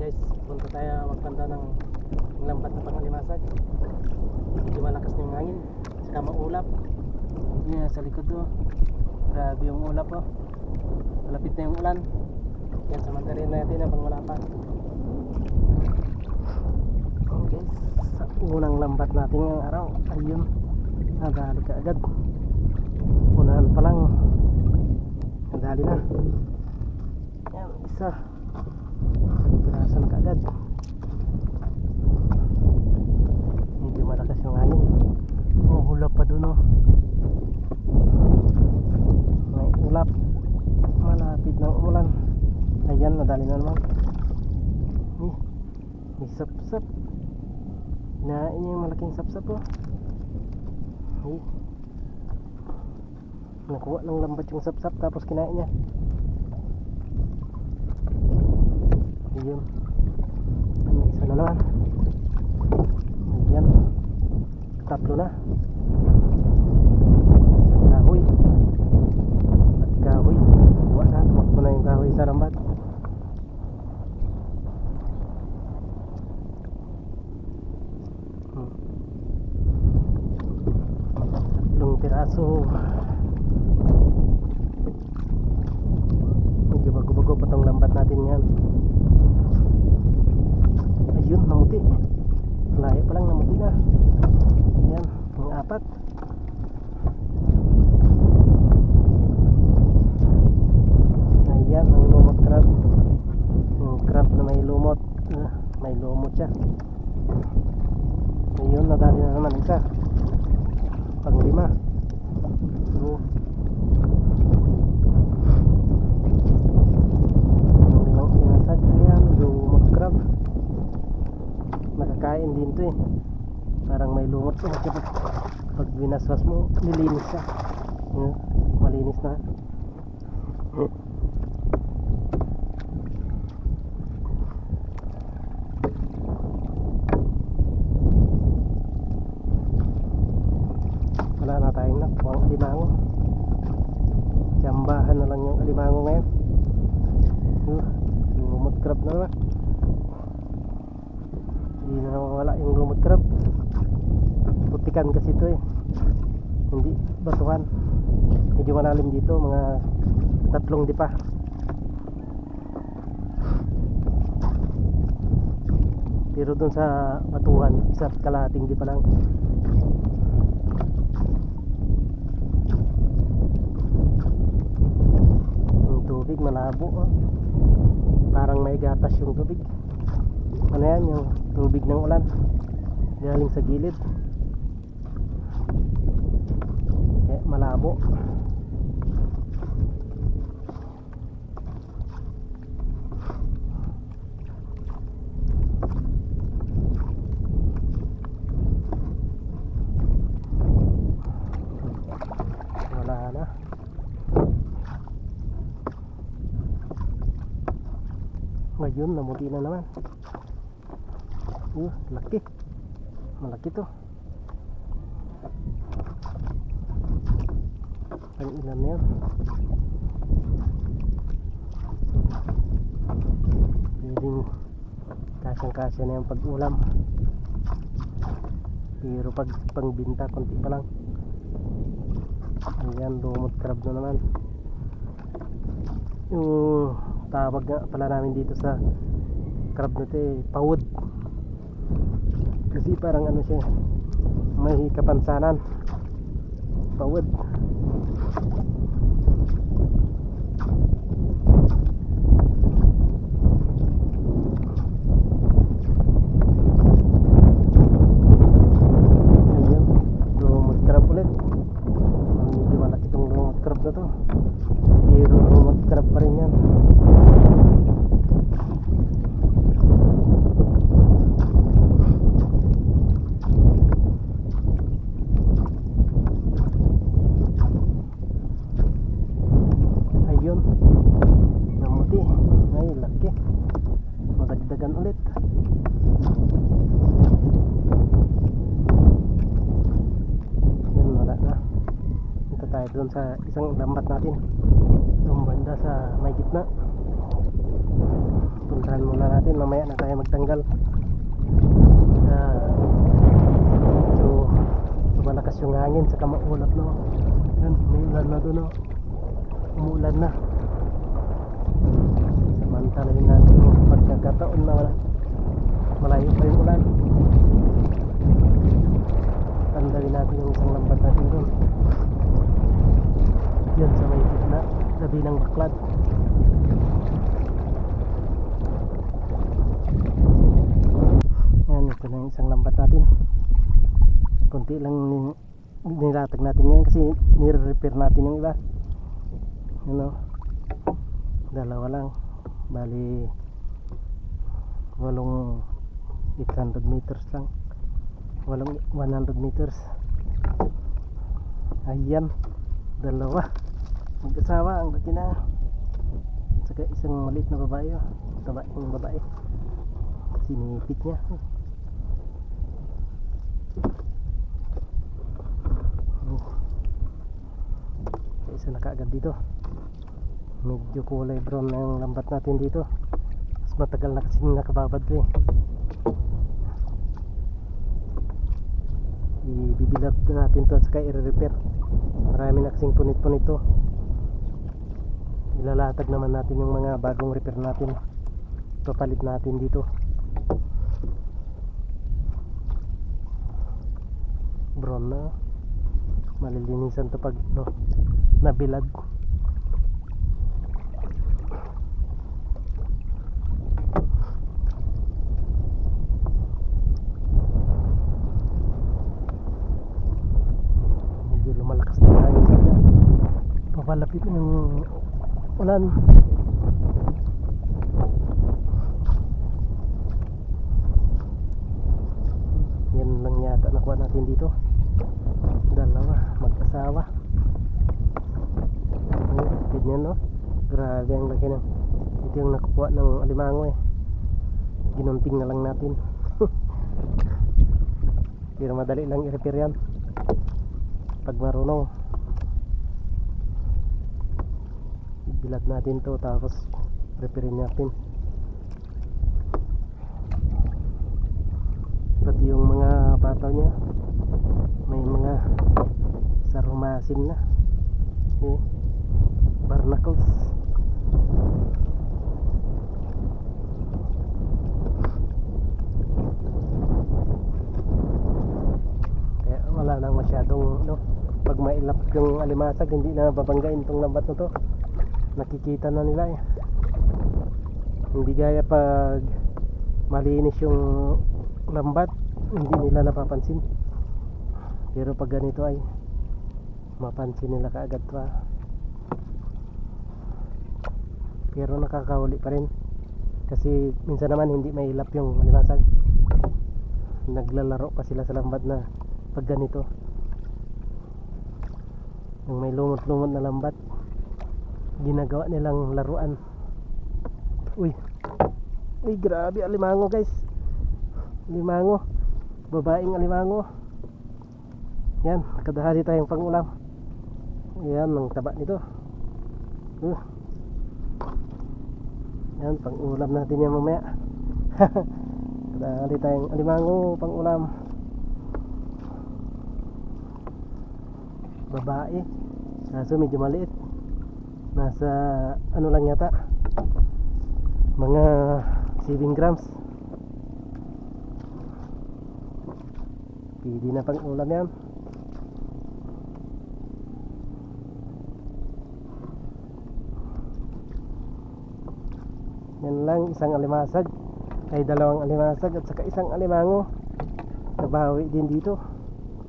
guys, punta tayo magpanda ng lambat na pangalimasag. Medyo malakas na yung hangin, saka maulap. Yan sa likod do, grabe yung ulap oh. Malapit na yung ulan. Yan, samantarin natin habang wala pa. Okay, sa unang lambat natin ngayong araw, ayun, nadali ka agad. Unahan pa lang, nadali na. Yan, isa pirasan ka agad. Medyo malakas yung hangin. Oh, hulap pa dun oh. May ulap, malapit ng umulan. Ayan, nadali na naman. May sapsap. Hinain niya yung malaking sapsap oh. Nakuha ng lambat yung sapsap tapos kinain niya. Ayun, may isa na naman. Ayan, tatlo na. Isang kahoy at kahoy. Kuha na, tumakbo na yung kahoy sa lambat. Tatlong piraso. Medyo bago-bago pa tong lambat natin yan. Ayun, namuti. Layo pa lang, namuti na. Yan, yung apat. Ayan, ang lumot crab. Yung crab na may lumot. May lumot siya. Ayun, nadali na naman isa. Pang lima. Limang sinasag. Ayan, lumot crab. Nakakain din to eh. Parang may lumot to. Pag binaswas mo, nilinis siya. Malinis na. Wala na tayong nakuha ang alimango. Jambahan na lang yung alimango ngayon. Lumot crab na naman. Hindi na wala yung lumot crab. Putikan kasi ito eh, hindi batuhan. Medyo malalim dito, mga 3 dipa. Pero dun sa batuhan, 1.5 dipa lang. Yung tubig malabo oh. Parang may gatas yung tubig. Ano yan, yung tubig ng ulan galing sa gilid, kaya malabo. Wala na. Ngayon namuti na naman. Laki. Malaki to. Ang ilan na yun. Pwedeng kasyang-kasya na yung pag-ulam. Pero pag pangbinta, konti pa lang. Ayan, lumot crab na naman. Yung tawag nga pala namin dito sa crab na ito eh, pawod. Kasi parang ano siya, may kapansanan. Pawod. Ayun, lumot crab ulit. Medyo malaki itong lumot crab na to. Pero lumot crab pa rin yan. Namuti. Ay, laki. Madagdagan ulit. Yan, wala na. Ito tayo doon sa isang lambat natin, yung banda sa may gitna. Punta puntahan muna natin, mamaya na tayo magtanggal. So malakas yung hangin saka maulap, no. Yan, may ulan na doon, no. Umuulan na. Samantala din natin yung pagkakataon na malayo pa yung ulan. Tandalin natin yung isang lambat natin doon. Yan sa may gitna, gabi ng baklad. Yan, ito na yung isang lambat natin. Kunti lang nilatag natin ngayon kasi nire-repair natin yung iba. Ano, dalawa lang, bali 800 meters lang, 100 meters. Ayan, dalawa mag-asawa, ang laki na. Saka isang maliit na babae, yung babae sinipit niya. Isa na kaagad dito. Medyo kulay brown na yung lambat natin dito. Mas matagal na kasi nakababad to eh. Ibibilad natin to at saka i-repair. Marami na kasing punit-punit to. Ilalatag naman natin yung mga bagong repair natin. Papalit natin dito. Brown na. Malilinisan to pag nabilad. Medyo lumalakas na hangin sila. Papalapit na yung ulan. Yan lang yata nakuha natin dito. Dalawa mag-asawa. Ganyan, no? Grabe ang laki na. Ito yung nakukuha ng alimango eh. Ginunting na lang natin. Pero madali lang i-repair yan pag marunong. Bilad natin to tapos repairin natin. Pati yung mga pataw niya may mga sarumasin na eh, barnacles. Kaya wala nang masyadong pag mailap yung alimasag hindi na babanggain tong lambat na to. Nakikita na nila eh. Hindi gaya pag malinis yung lambat hindi nila napapansin. Pero pag ganito ay mapansin nila kaagad pa. Pero nakakahuli pa rin kasi minsan naman hindi mailap yung alimasag. Naglalaro pa sila sa lambat na pag ganito. Yung may lumot-lumot na lambat ginagawa nilang laruan. Uy, grabe alimango guys. Alimango, babaeng alimango. Yan, nakadahali tayong pangulam. Yan, ang taba nito. Yan, pangulam natin yan mamaya. Nakadahali tayong alimango, pangulam. Babae, kaso medyo maliit. Nasa ano lang yata, mga 7 grams. Pwede na pang ulam yan. Yan lang, isang alimasag ay dalawang alimasag at saka isang alimango. Nabawi din dito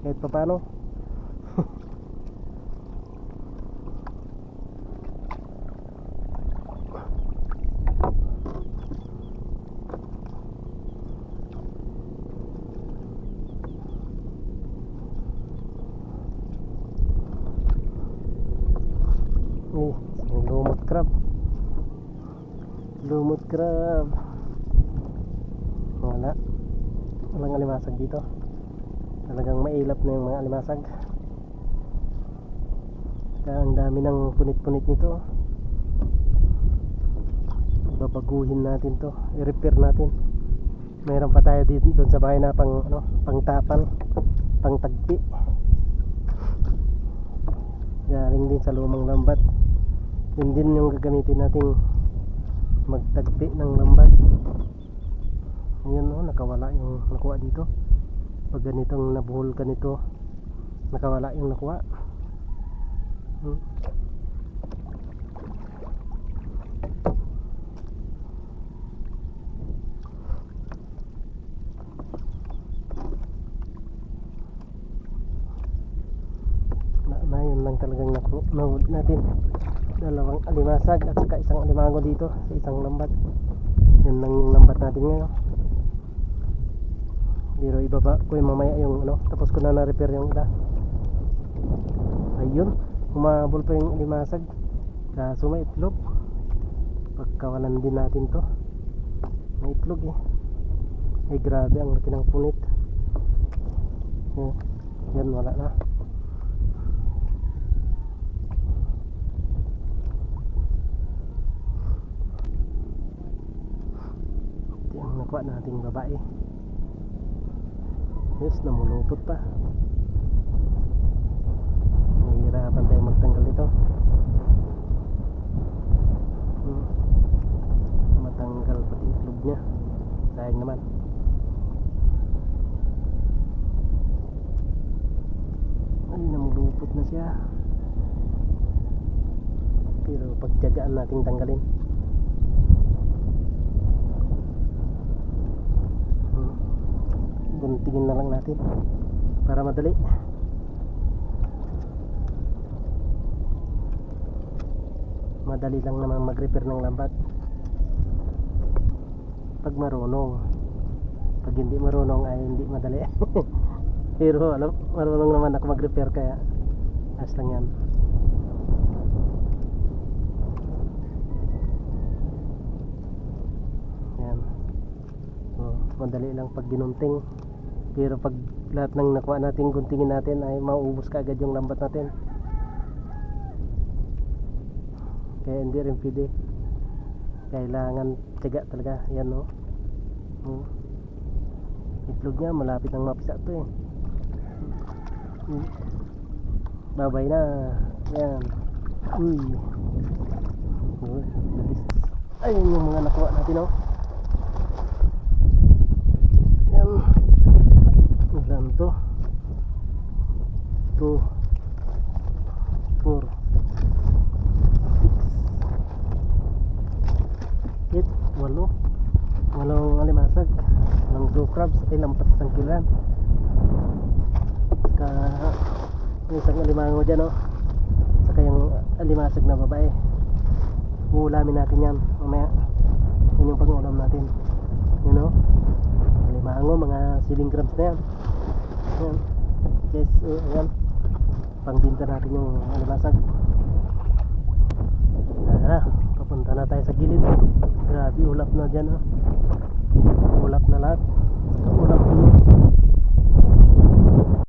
kahit papano. Lumot crab. Walang alimasag dito. Talagang mailap na yung mga alimasag. Kaya ang dami ng punit-punit nito. babaguhin natin to, i-repair natin. Mayroon pa tayo dito doon sa bahay na pang ano, pang tapal, pang tagpi. Galing din sa lumang lambat. Yun din yung gagamitin nating magtagpi ng lambat. Ayun oh, nakawala yung nakuha dito. Pag ganitong nabuhol ganito, nakawala yung nakuha. Na yun lang talagang nahuli natin. Dalawang alimasag at saka isang alimango dito sa isang lambat. Yan lang yung lambat natin ngayon. Pero ibaba ko yung mamaya yung ano, tapos ko na na-repair yung iba. Ayun, humabol pa yung alimasag. Kaso may itlog. Pagkawalan din natin to. May itlog eh. Ay grabe, ang laki ng punit. Yan, wala na. Ito yung nakuha nating babae. Yes, namulupot pa. Nahihirapan tayo magtanggal ito. Matanggal pati itlog niya. Sayang naman. Ay, namulupot na siya. Pero pagtiyagaan nating tanggalin. Guntingin na lang natin para madali. Madali lang naman mag-repair ng lambat pag marunong. Pag hindi marunong ay hindi madali. Pero alam, marunong naman ako mag-repair kaya ayos lang yan. Yan. So, madali lang pag ginunting. Pero pag lahat ng nakuha natin, guntingin natin ay mauubos ka agad yung lambat natin. Kaya hindi rin pwede. Kailangan tiyaga talaga. Yan o. Itlog niya malapit ang mapisa to eh. Babay na. Yan. Uy. Ayun yung mga nakuha natin o. Yan. Ilan to? 2 4 6 8 walong alimasag, walong blue crabs, ay lampas isang kilan. Saka yung isang alimango dyan o, saka yung alimasag na babae. Uulamin natin yan mamaya. Yan yung pang-ulam natin. Yan o, alimango, mga 7 grams na yan. Yan. Yes, ayan. Pangbinta natin yung alimasag. Papunta na tayo sa gilid. Grabe, ulap na dyan. Ulap na lahat. Ulap na